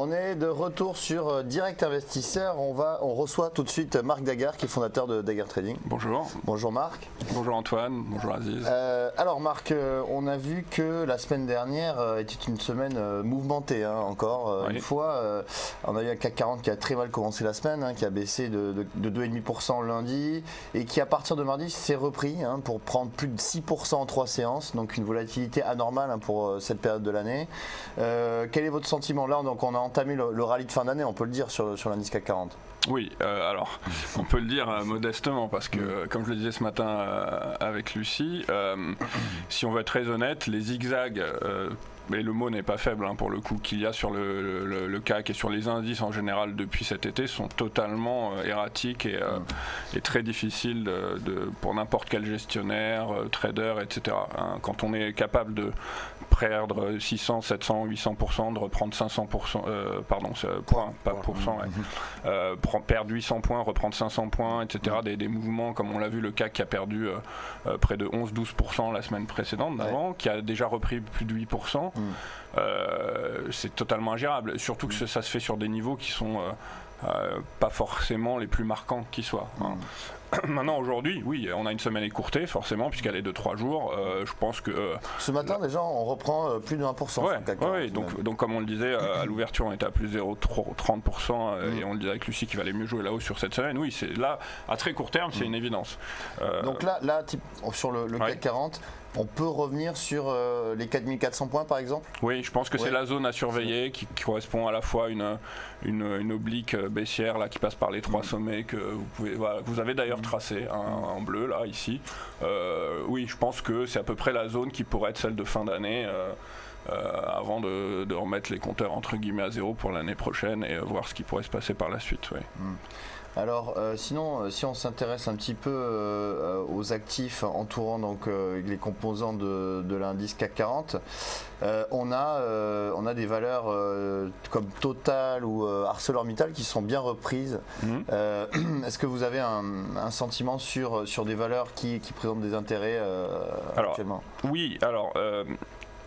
On est de retour sur Direct Investisseur. On reçoit tout de suite Marc Daguerre, qui est fondateur de Daguerre Trading. Bonjour. Bonjour Marc. Bonjour Antoine. Bonjour Aziz. Alors Marc, on a vu que la semaine dernière était une semaine mouvementée encore. Oui. Une fois, on a eu un CAC 40 qui a très mal commencé la semaine, qui a baissé de 2,5% lundi et qui à partir de mardi s'est repris pour prendre plus de 6% en 3 séances. Donc une volatilité anormale pour cette période de l'année. Quel est votre sentiment là? Donc on a entamé le rallye de fin d'année, on peut le dire, sur l'indice CAC 40. Oui, alors on peut le dire modestement parce que comme je le disais ce matin avec Lucie, si on veut être très honnête, les zigzags, et le mot n'est pas faible pour le coup, qu'il y a sur le CAC et sur les indices en général depuis cet été sont totalement erratiques et très difficiles pour n'importe quel gestionnaire, trader, etc. Quand on est capable de perdre 600, 700, 800%, de reprendre 500%, points, pas pourcent, perdre 800 points, reprendre 500 points, etc. Des mouvements comme on l'a vu, le CAC qui a perdu près de 11-12% la semaine précédente d'avant, qui a déjà repris plus de 8%. C'est totalement ingérable, surtout que ça se fait sur des niveaux qui sont pas forcément les plus marquants qui soient. Maintenant, aujourd'hui, oui, on a une semaine écourtée, forcément, puisqu'elle est de 3 jours. Je pense que... Ce matin, déjà, on reprend plus de 1%. Oui, donc comme on le disait, à l'ouverture, on était à plus 0,30%, et on le disait avec Lucie qu'il valait mieux jouer là-haut sur cette semaine. Oui, c'est là, à très court terme, c'est une évidence. Donc là sur le CAC 40, on peut revenir sur les 4400 points, par exemple? Oui, je pense que c'est la zone à surveiller qui correspond à la fois à une oblique baissière là, qui passe par les 3 sommets que vous avez d'ailleurs tracé en bleu là ici. Oui, je pense que c'est à peu près la zone qui pourrait être celle de fin d'année avant de remettre les compteurs entre guillemets à zéro pour l'année prochaine et voir ce qui pourrait se passer par la suite. Oui. Alors sinon, si on s'intéresse un petit peu aux actifs entourant donc les composants de l'indice CAC 40, on a des valeurs comme Total ou ArcelorMittal qui sont bien reprises. Est-ce que vous avez un sentiment sur des valeurs qui présentent des intérêts actuellement? Oui, alors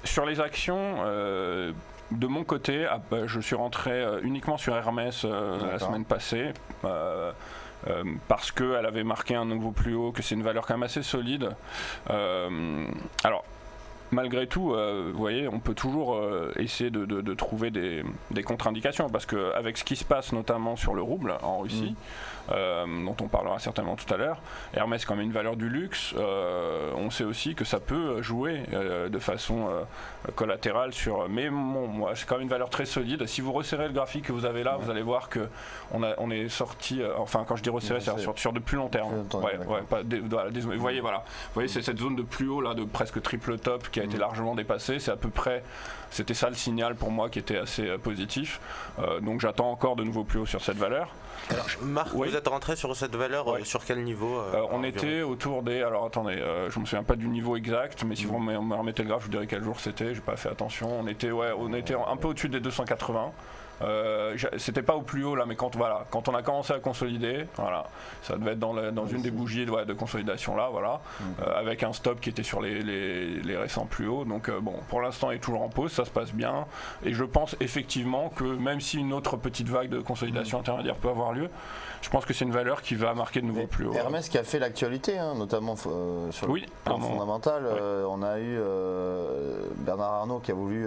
sur les actions, de mon côté, je suis rentré uniquement sur Hermès la semaine passée parce qu'elle avait marqué un nouveau plus haut, que c'est une valeur quand même assez solide. Alors, malgré tout, vous voyez, on peut toujours essayer de trouver des contre-indications parce qu'avec ce qui se passe notamment sur le rouble en Russie, dont on parlera certainement tout à l'heure, Hermès comme une valeur du luxe, on sait aussi que ça peut jouer de façon collatérale sur... Mais moi, c'est quand même une valeur très solide. Si vous resserrez le graphique que vous avez là, vous allez voir qu'on est sorti... enfin, quand je dis resserré, c'est sur de plus long terme. Vous voyez, c'est cette zone de plus haut, là, de presque triple top qui a été largement dépassée. C'est à peu près... C'était ça le signal pour moi qui était assez positif. Donc j'attends encore de nouveaux plus hauts sur cette valeur. Alors, Marc, vous êtes rentré sur cette valeur sur quel niveau on était autour des... Alors attendez, je me souviens pas du niveau exact, mais si vous me remettez le graphe, je vous dirai quel jour c'était, j'ai pas fait attention. On était un peu au-dessus des 280. C'était pas au plus haut là, mais quand on a commencé à consolider, ça devait être dans une des bougies de consolidation là, avec un stop qui était sur les récents plus hauts. Donc bon, pour l'instant il est toujours en pause, ça se passe bien, et je pense effectivement que même si une autre petite vague de consolidation intermédiaire peut avoir lieu, je pense que c'est une valeur qui va marquer de nouveau plus haut. Hermès qui a fait l'actualité, notamment sur le plan fondamental. On a eu Bernard Arnault qui a voulu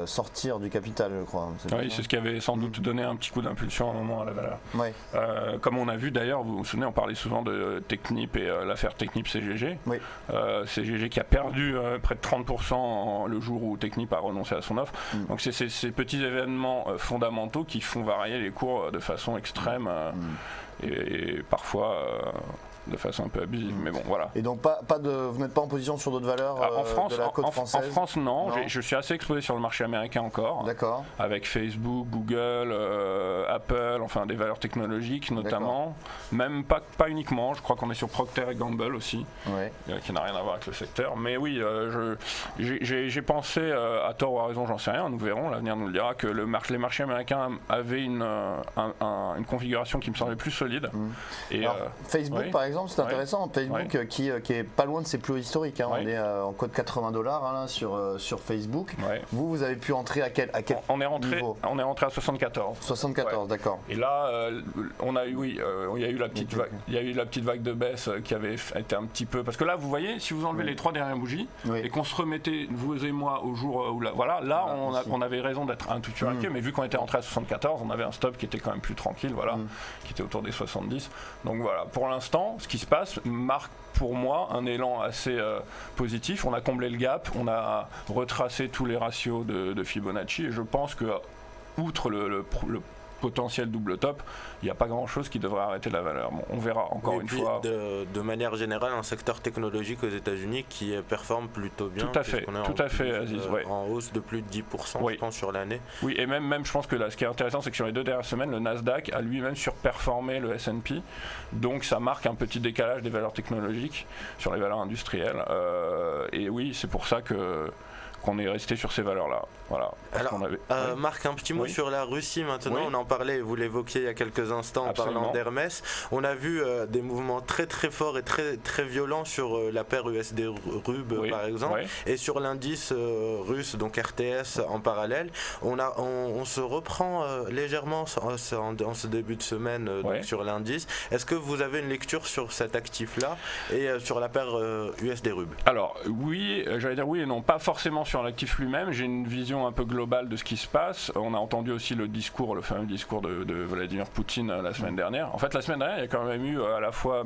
sortir du capital, je crois. Oui, c'est ce qui avait sans doute donné un petit coup d'impulsion à un moment à la valeur. Comme on a vu d'ailleurs, vous vous souvenez, on parlait souvent de Technip et l'affaire Technip-CGG. CGG qui a perdu près de 30% le jour où Technip a renoncé à son offre. Donc c'est ces petits événements fondamentaux qui font varier les cours de façon extrême et parfois... de façon un peu abusive, mais bon, voilà. Et donc vous n'êtes pas en position sur d'autres valeurs de la côte française? En France, non. Je suis assez exposé sur le marché américain encore. D'accord. Avec Facebook, Google, Apple, enfin des valeurs technologiques notamment. Même pas uniquement, je crois qu'on est sur Procter & Gamble aussi, qui n'a rien à voir avec le secteur. Mais oui, j'ai pensé, à tort ou à raison, j'en sais rien, nous verrons, l'avenir nous le dira, que les marchés américains avaient une configuration qui me semblait plus solide. Et alors, Facebook par exemple, exemple, c'est intéressant. Facebook qui est pas loin de ses plus hauts historiques. Hein. On est en code $80 hein, sur Facebook. Vous avez pu entrer à quel niveau? On est rentré à 74. 74, d'accord. Et là, on a eu, il y a eu la petite vague. Il y a eu la petite vague de baisse qui avait été un petit peu. Parce que là, vous voyez, si vous enlevez les 3 dernières bougies et qu'on se remettait, vous et moi, au jour où là, on avait raison d'être un tout petit peu inquiet. Mais vu qu'on était rentré à 74, on avait un stop qui était quand même plus tranquille, qui était autour des 70. Donc voilà, pour l'instant, ce qui se passe marque pour moi un élan assez positif. On a comblé le gap, on a retracé tous les ratios de Fibonacci et je pense que outre le potentiel double top, il n'y a pas grand chose qui devrait arrêter la valeur. Bon, on verra encore une fois. De manière générale, un secteur technologique aux États-Unis qui performe plutôt bien. Tout à fait, Aziz. En hausse de plus de 10% je pense sur l'année. Oui, et même je pense que là, ce qui est intéressant, c'est que sur les 2 dernières semaines, le Nasdaq a lui-même surperformé le S&P. Donc ça marque un petit décalage des valeurs technologiques sur les valeurs industrielles. Et oui, c'est pour ça qu'on est resté sur ces valeurs-là. Voilà. Alors, Marc, un petit mot sur la Russie maintenant. On en parlait, vous l'évoquiez il y a quelques instants en parlant d'Hermès. On a vu des mouvements très très forts et très très violents sur la paire USD-RUB par exemple, et sur l'indice russe, donc RTS en parallèle. On se reprend légèrement en ce début de semaine donc sur l'indice. Est-ce que vous avez une lecture sur cet actif-là et sur la paire USD-RUB? Alors oui, j'allais dire oui et non, pas forcément sur l'actif lui-même. J'ai une vision un peu globale de ce qui se passe. On a entendu aussi le fameux discours de Vladimir Poutine la semaine dernière. En fait, la semaine dernière, il y a quand même eu à la fois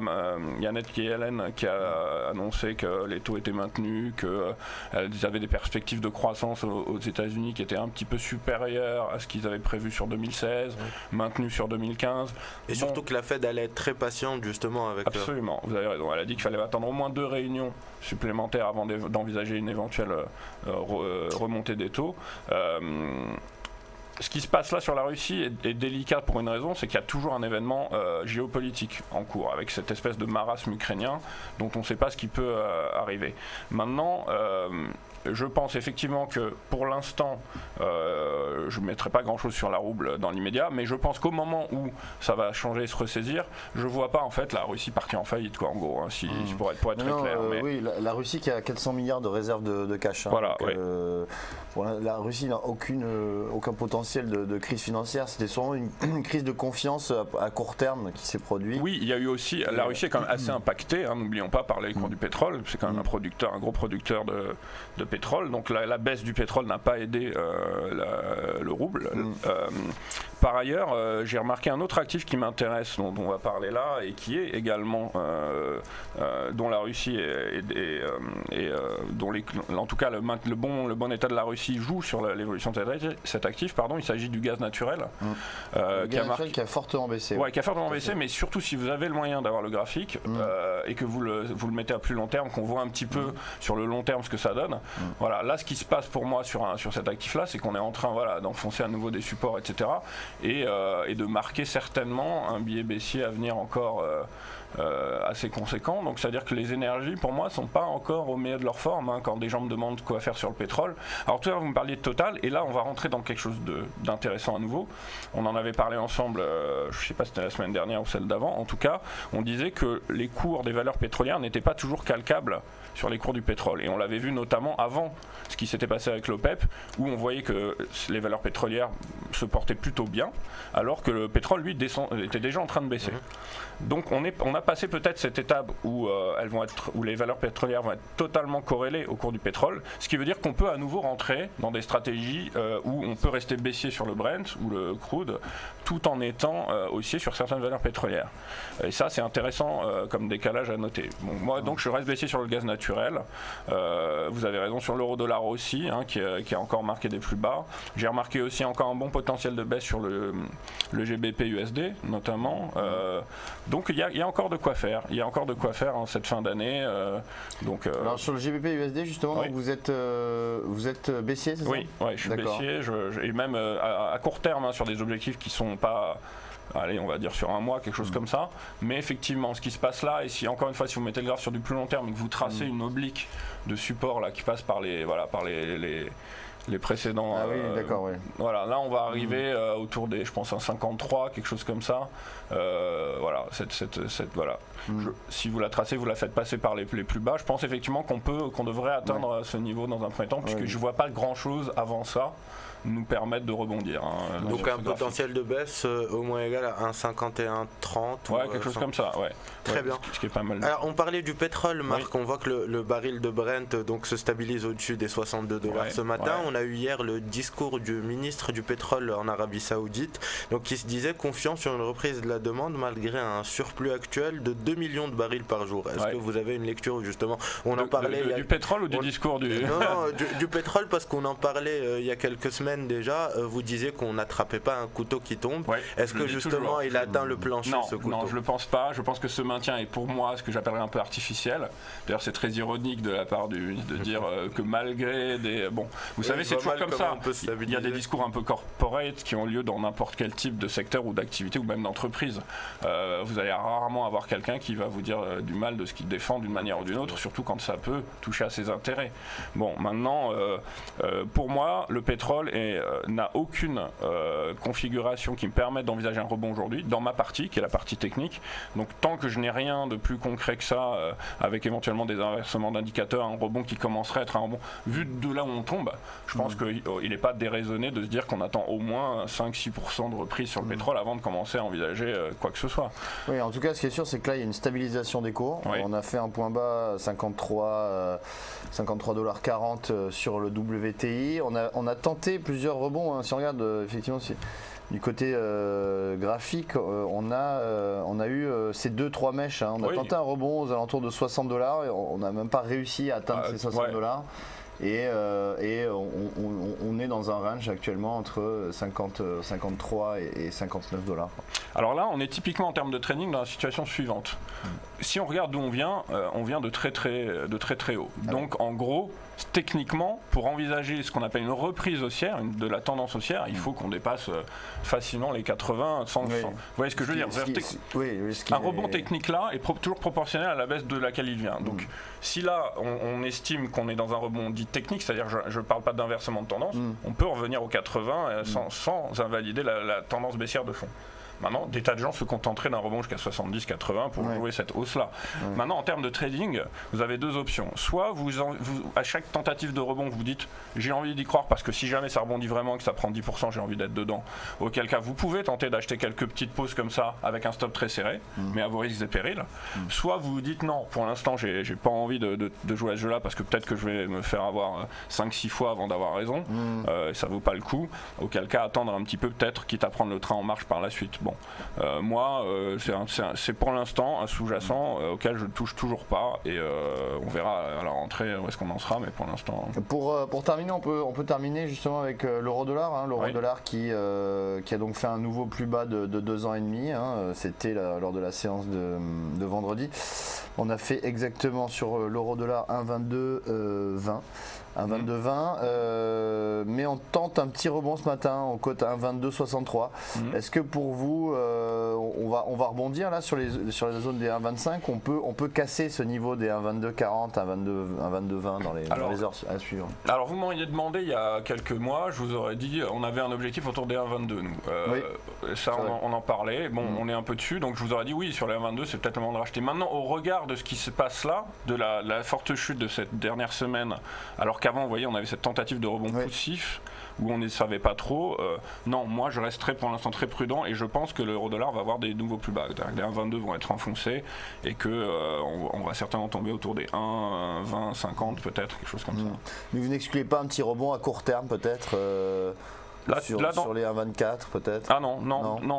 Janet Yellen qui a annoncé que les taux étaient maintenus, qu'ils avaient des perspectives de croissance aux États-Unis qui étaient un petit peu supérieures à ce qu'ils avaient prévu sur 2016, maintenues sur 2015. Et surtout que la Fed allait être très patiente justement avec. Absolument, vous avez raison. Elle a dit qu'il fallait attendre au moins 2 réunions supplémentaires avant d'envisager une éventuelle remontée des taux. Ce qui se passe là sur la Russie est délicat pour une raison, c'est qu'il y a toujours un événement géopolitique en cours, avec cette espèce de marasme ukrainien dont on ne sait pas ce qui peut arriver. Maintenant, je pense effectivement que pour l'instant, je ne mettrai pas grand chose sur la rouble dans l'immédiat, mais je pense qu'au moment où ça va changer et se ressaisir, je ne vois pas en fait la Russie partir en faïllite, quoi, en gros, hein, pour être très clair. Mais... Oui, la Russie qui a 400 milliards de réserves de cash. Hein, voilà, donc, la Russie n'a aucun potentiel de crise financière, c'était sûrement une crise de confiance à court terme qui s'est produite. Oui, il y a eu aussi, la Russie est quand même assez impactée, hein, n'oublions pas, par les cours du pétrole, c'est quand même un gros producteur de pétrole, donc la baisse du pétrole n'a pas aidé le rouble. Par ailleurs, j'ai remarqué un autre actif qui m'intéresse, dont on va parler là, et qui est également, dont la Russie dont en tout cas le bon état de la Russie joue sur l'évolution de cet actif. Il s'agit du gaz naturel. Qui a fortement baissé. Oui, qui a fortement baissé, mais surtout si vous avez le moyen d'avoir le graphique et que vous le mettez à plus long terme, qu'on voit un petit peu sur le long terme ce que ça donne. Voilà, là ce qui se passe pour moi sur cet actif-là, c'est qu'on est en train d'enfoncer à nouveau des supports, etc. Et de marquer certainement un biais baissier à venir encore assez conséquent. Donc c'est à dire que les énergies pour moi sont pas encore au meilleur de leur forme, hein, quand des gens me demandent quoi faire sur le pétrole. Alors tout à l'heure vous me parliez de Total et là on va rentrer dans quelque chose d'intéressant à nouveau. On en avait parlé ensemble, je sais pas si c'était la semaine dernière ou celle d'avant, en tout cas on disait que les cours des valeurs pétrolières n'étaient pas toujours calcables sur les cours du pétrole et on l'avait vu notamment avant ce qui s'était passé avec l'OPEP où on voyait que les valeurs pétrolières se portaient plutôt bien alors que le pétrole lui était déjà en train de baisser. Donc on a passé peut-être cette étape où les valeurs pétrolières vont être totalement corrélées au cours du pétrole, ce qui veut dire qu'on peut à nouveau rentrer dans des stratégies où on peut rester baissier sur le Brent ou le crude tout en étant haussier sur certaines valeurs pétrolières. Et ça c'est intéressant comme décalage à noter. Bon, moi donc je reste baissier sur le gaz naturel. Vous avez raison sur l'euro-dollar aussi, hein, qui a encore marqué des plus bas. J'ai remarqué aussi encore un bon potentiel de baisse sur le GBP USD notamment. Donc il y a encore de quoi faire. Il y a encore de quoi faire en cette fin d'année. Alors sur le GBP USD justement, donc vous êtes baissier, c'est ça? Oui, je suis baissier. Et même à court terme, hein, sur des objectifs qui sont pas... Allez, on va dire sur un mois, quelque chose comme ça. Mais effectivement, ce qui se passe là, et si encore une fois, si vous mettez le graphe sur du plus long terme et que vous tracez une oblique de support là qui passe par les les précédents. Ah oui, d'accord, oui. Voilà, là on va arriver autour des, je pense, un 53, quelque chose comme ça. Voilà, voilà. Si vous la tracez, vous la faites passer par les plus bas. Je pense effectivement qu'on devrait atteindre ce niveau dans un premier temps, puisque je vois pas grand chose avant ça nous permettre de rebondir. Donc un potentiel de baisse au moins égal à 1,51,30. Ouais, quelque chose comme ça, ouais. Très bien. Ce qui est pas mal. Alors on parlait du pétrole, Marc, on voit que le baril de Brent donc, se stabilise au-dessus des $62 ce matin. On a eu hier le discours du ministre du pétrole en Arabie Saoudite, donc, qui se disait confiant sur une reprise de la demande malgré un surplus actuel de 2 millions de barils par jour. Est-ce que vous avez une lecture justement en parlait du pétrole ou du discours du... Non, du pétrole, parce qu'on en parlait il y a quelques semaines déjà. Vous disiez qu'on n'attrapait pas un couteau qui tombe. Est-ce que justement il atteint le plancher, ce couteau? Non, je le pense pas. Je pense que ce maintien est pour moi ce que j'appellerais un peu artificiel. D'ailleurs, c'est très ironique de la part du ministre de dire que malgré des... Bon, vous savez, c'est toujours comme ça. Il y a des discours un peu corporate qui ont lieu dans n'importe quel type de secteur ou d'activité ou même d'entreprise. Vous allez rarement avoir quelqu'un qui va vous dire du mal de ce qu'il défend d'une manière ou d'une autre, surtout quand ça peut toucher à ses intérêts. Bon, maintenant, pour moi, le pétrole n'a aucune configuration qui me permette d'envisager un rebond aujourd'hui, dans ma partie, qui est la partie technique. Donc tant que je n'ai rien de plus concret que ça, avec éventuellement des inversements d'indicateurs, un rebond qui commencerait à être un rebond, vu de là où on tombe, je pense qu'il n'est pas déraisonné de se dire qu'on attend au moins 5-6% de reprise sur le pétrole avant de commencer à envisager quoi que ce soit. Oui, en tout cas, ce qui est sûr, c'est que là, il y a une stabilisation des cours. On a fait un point bas 53,40$ sur le WTI. On a tenté plusieurs rebonds. Si on regarde, effectivement, du côté graphique, on a eu ces 2-3 mèches. On a tenté un rebond aux alentours de $60 et on n'a même pas réussi à atteindre ces $60. Et on est dans un range actuellement entre 53 et $59. Alors là, on est typiquement en termes de trading dans la situation suivante. Si on regarde d'où on vient de très très haut. Donc en gros, techniquement, pour envisager ce qu'on appelle une reprise haussière, de la tendance haussière, il faut qu'on dépasse facilement les 80, 100. Vous voyez ce que je veux dire? Un rebond technique là est toujours proportionnel à la baisse de laquelle il vient. Donc si là, on estime qu'on est dans un rebond dit technique, c'est-à-dire je ne parle pas d'inversement de tendance, on peut revenir aux 80 sans invalider la tendance baissière de fond. Maintenant, des tas de gens se contenteraient d'un rebond jusqu'à 70-80 pour jouer cette hausse-là. Maintenant, en termes de trading, vous avez deux options. Soit à chaque tentative de rebond, vous dites j'ai envie d'y croire parce que si jamais ça rebondit vraiment, que ça prend 10%, j'ai envie d'être dedans. Auquel cas, vous pouvez tenter d'acheter quelques petites pauses comme ça avec un stop très serré, mais à vos risques et périls. Soit vous vous dites non, pour l'instant, j'ai pas envie de jouer à ce jeu-là parce que peut-être que je vais me faire avoir 5-6 fois avant d'avoir raison. Ça vaut pas le coup. Auquel cas, attendre un petit peu peut-être, quitte à prendre le train en marche par la suite. Bon, moi, c'est pour l'instant un sous-jacent auquel je ne touche toujours pas et on verra à la rentrée où est-ce qu'on en sera, mais pour l'instant... Pour terminer, on peut terminer justement avec l'euro-dollar, l'euro-dollar qui a donc fait un nouveau plus bas de 2 ans et demi, c'était lors de la séance de vendredi. On a fait exactement sur l'euro-dollar 1,2220. 1,2220, mais on tente un petit rebond ce matin, on cote à 1,2263. Est-ce que pour vous, on va rebondir là sur la zone des 1,25? On peut casser ce niveau des 1,2240, 1,2220 dans les heures à suivre? Alors vous m'auriez demandé il y a quelques mois, je vous aurais dit on avait un objectif autour des 1,22 nous. Ça on en parlait, bon on est un peu dessus, donc je vous aurais dit oui sur les 1,22 c'est peut-être le moment de racheter. Maintenant au regard de ce qui se passe là, de la forte chute de cette dernière semaine, alors qu'avant vous voyez on avait cette tentative de rebond poussif où on ne savait pas trop, non moi je resterai pour l'instant très prudent et je pense que l'euro-dollar va avoir des nouveaux plus bas, les 1,22 vont être enfoncés et que on va certainement tomber autour des 1,20, 50 peut-être, quelque chose comme ça. Mais vous n'excluez pas un petit rebond à court terme peut-être sur les 1,24 peut-être? Ah non,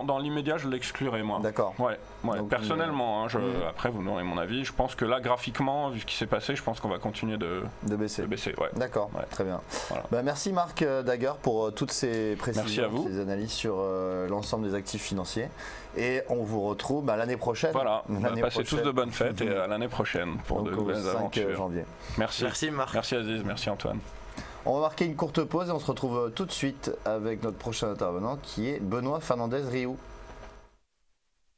dans l'immédiat je l'exclurais moi. D'accord. Ouais, donc, personnellement, après vous n'aurez mon avis, je pense que là graphiquement, vu ce qui s'est passé, je pense qu'on va continuer de baisser. D'accord, très bien. Voilà. Merci Marc Dagger pour toutes ces précisions, ces analyses sur l'ensemble des actifs financiers. Et on vous retrouve l'année prochaine. Voilà, passez tous de bonnes fêtes et à l'année prochaine pour de nouvelles aventures. 5 janvier. Merci Marc. Merci Aziz, merci Antoine. On va marquer une courte pause et on se retrouve tout de suite avec notre prochain intervenant qui est Benoît Fernandez-Riou.